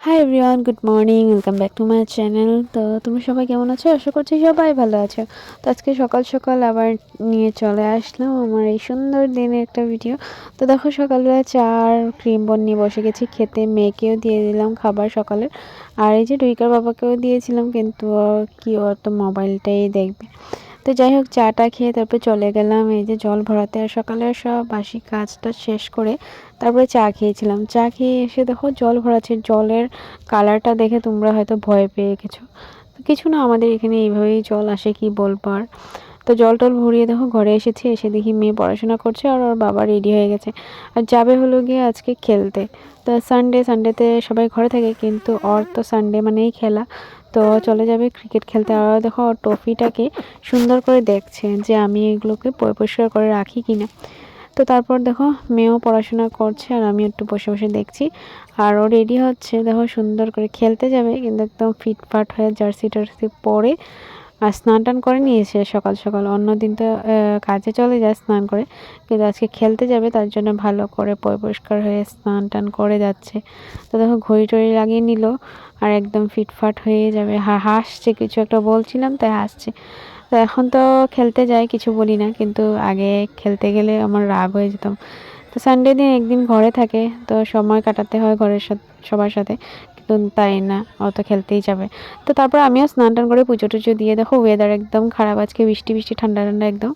Hi everyone, good morning, welcome back to my channel. তো তোমরা সবাই কেমন আছো? আশা করছি সবাই ভালো আছো। তো আজকে সকাল সকাল আবার নিয়ে চলে আসলাম আমার এই সুন্দর দিনের একটা ভিডিও। তো দেখো, সকালবেলা চা আর ক্রিম বন নিয়ে বসে গেছি খেতে। মেয়েকেও দিয়ে দিলাম খাবার সকালের, আর এই যে ডুইকার বাবাকেও দিয়েছিলাম, কিন্তু কি ওর তো মোবাইলটাই দেখবে। তো যাই হোক, চাটা খেয়ে তারপরে চলে গেলাম এই যে জল ভরাতে। আর সকালের সব বাসি কাজটা শেষ করে তারপরে চা খেয়েছিলাম। চা খেয়ে এসে দেখো জল ভরাচ্ছে। জলের কালারটা দেখে তোমরা হয়তো ভয় পেয়ে গেছো। কিছু না, আমাদের এখানে এইভাবেই জল আসে, কি বলবো আর। তো জল টল ভরিয়ে দেখো ঘরে এসেছি, এসে দেখি মেয়ে পড়াশোনা করছে আর ওর বাবা রেডি হয়ে গেছে আর যাবে হলো গিয়ে আজকে খেলতে। তো সানডেতে সবাই ঘরে থাকে, কিন্তু ওর তো সানডে মানেই খেলা। তো চলে যাবে ক্রিকেট খেলতে। আর দেখো ওর ট্রফিটাকে সুন্দর করে দেখছে যে আমি এগুলোকে পরিষ্কার করে রাখি কিনা। তো তারপর দেখো মেয়েও পড়াশোনা করছে আর আমি একটু বসে বসে দেখছি। আর ও রেডি হচ্ছে, দেখো সুন্দর করে খেলতে যাবে, কিন্তু একদম ফিটফাট হয়ে জার্সি টার্সি পরে আর স্নান টান করে নিয়েছে সকাল সকাল। অন্য দিন তো কাজে চলে যায় স্নান করে, কিন্তু আজকে খেলতে যাবে তার জন্য ভালো করে পরিষ্কার হয়ে স্নান টান করে যাচ্ছে। তো দেখো ঘড়ি টড়ি লাগিয়ে নিল আর একদম ফিটফাট হয়ে যাবে। হাসছে, কিছু একটা বলছিলাম তাই হাসছে। তো এখন তো খেলতে যাই, কিছু বলি না, কিন্তু আগে খেলতে গেলে আমার রাগ হয়ে যেতাম। তো সানডে দিন একদিন ঘরে থাকে, তো সময় কাটাতে হয় ঘরের সাথে, সবার সাথে, কিন্তু তাই না, ও তো খেলতেই যাবে। তো তারপর আমিও স্নান টান করে পুজো টুজো দিয়ে, দেখো ওয়েদার একদম খারাপ আজকে, বৃষ্টি বৃষ্টি ঠান্ডা ঠান্ডা একদম।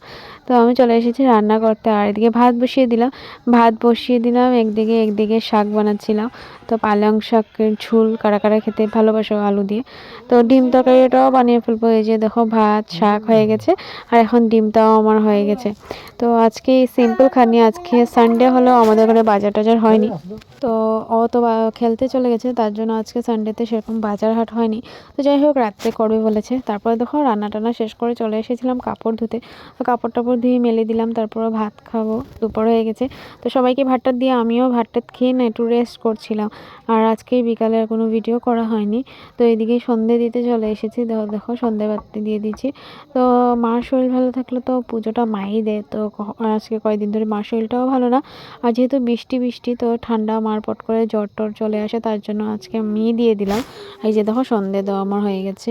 তো আমি চলে এসেছি রান্না করতে, আর এদিকে ভাত বসিয়ে দিলাম একদিকে শাক বানাচ্ছিলাম। তো পালং শাকের ঝোল কারা কারা খেতে ভালোবাসো আলু দিয়ে। তো ডিম তরকারিটাও বানিয়ে ফেলবো। এই যে দেখো ভাত শাক হয়ে গেছে, আর এখন ডিমটাও আমার হয়ে গেছে। তো আজকে সিম্পল খানি, আজকে সানডে হলেও আমাদের ঘরে বাজার টাজার হয়নি। তো ও তো খেলতে চলে গেছে, তার জন্য আজকে সানডেতে সেরকম বাজার হাট হয়নি। তো যাই হোক, রাত্রে করবে বলেছে। তারপরে দেখো রান্না টান্না শেষ করে চলে এসেছিলাম কাপড় ধুতে। তো কাপড় টাপড় ধুয়ে মেলে দিলাম, তারপরে ভাত খাবো, দুপুর হয়ে গেছে। তো সবাইকে ভাতটা দিয়ে আমিও ভাতটা খেয়ে না একটু রেস্ট করছিলাম। আর আজকে বিকালে আর কোনো ভিডিও করা হয়নি। তো এদিকে সন্ধে দিতে চলে এসেছি, দেখো দেখো সন্ধে বাতি দিয়ে দিচ্ছি। তো মার শরীর ভালো থাকলে তো পুজোটা মাই দেয়। তো আজকে কয়েকদিন ধরে মার শরীরটাও ভালো না, আর যেহেতু বৃষ্টি বৃষ্টি তো ঠান্ডা মার পট করে জ্বর টর চলে আসে, তার জন্য আজকে আমি দিয়ে দিলাম। এই যে দেখো সন্ধে দেওয়া আমার হয়ে গেছে।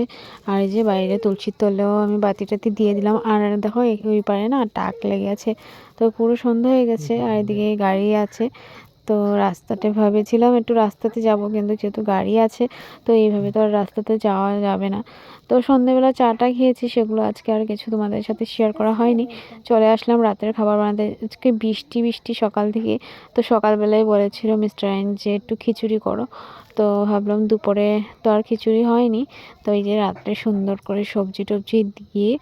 আর এই যে বাইরে তুলসীর তলেও আমি বাতি টাতি দিয়ে দিলাম। আর দেখো ওই পারে না টাক লেগে আছে, তো পুরো সন্ধ্যা হয়ে গেছে। আর এদিকে গাড়ি আছে, তো রাস্তাতে ভেবেছিলাম একটু রাস্তাতে যাব, কিন্তু যেহেতু গাড়ি আছে তো এইভাবে তো আর রাস্তাতে যাওয়া যাবে না। তো সন্ধেবেলা চাটা খেয়েছি, সেগুলো আজকে আর কিছু তোমাদের সাথে শেয়ার করা হয়নি। চলে আসলাম রাতের খাবার বানাতে। আজকে বৃষ্টি বৃষ্টি সকাল থেকে। তো সকালবেলায় বলেছিল মিস্টার আইন যে একটু খিচুড়ি করো, তো ভাবলাম দুপুরে তো আর খিচুড়ি হয়নি। তো এই যে রাত্রে সুন্দর করে সবজি টবজি দিয়ে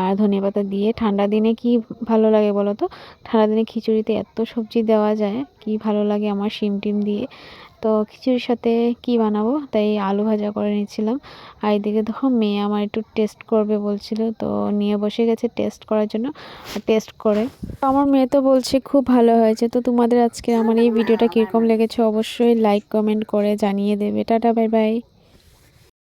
আর ধনেপাতা দিয়ে, ঠান্ডা দিনে কি ভালো লাগে বলো তো, ঠান্ডা দিনে খিচুড়িতে এত সবজি দেওয়া যায়, কি ভালো লাগে আমার শিম টিম দিয়ে। তো খিচুড়ির সাথে কি বানাবো, তাই আলু ভাজা করে নিচ্ছিলাম। আর এদিকে দেখো মেয়ে আমার একটু টেস্ট করবে বলছিল, তো নিয়ে বসে গেছে টেস্ট করার জন্য। টেস্ট করে তো আমার মেয়ে তো বলছে খুব ভালো হয়েছে। তো তোমাদের আজকে আমার এই ভিডিওটা কীরকম লেগেছে অবশ্যই লাইক কমেন্ট করে জানিয়ে দেবে। Tata, bye bye.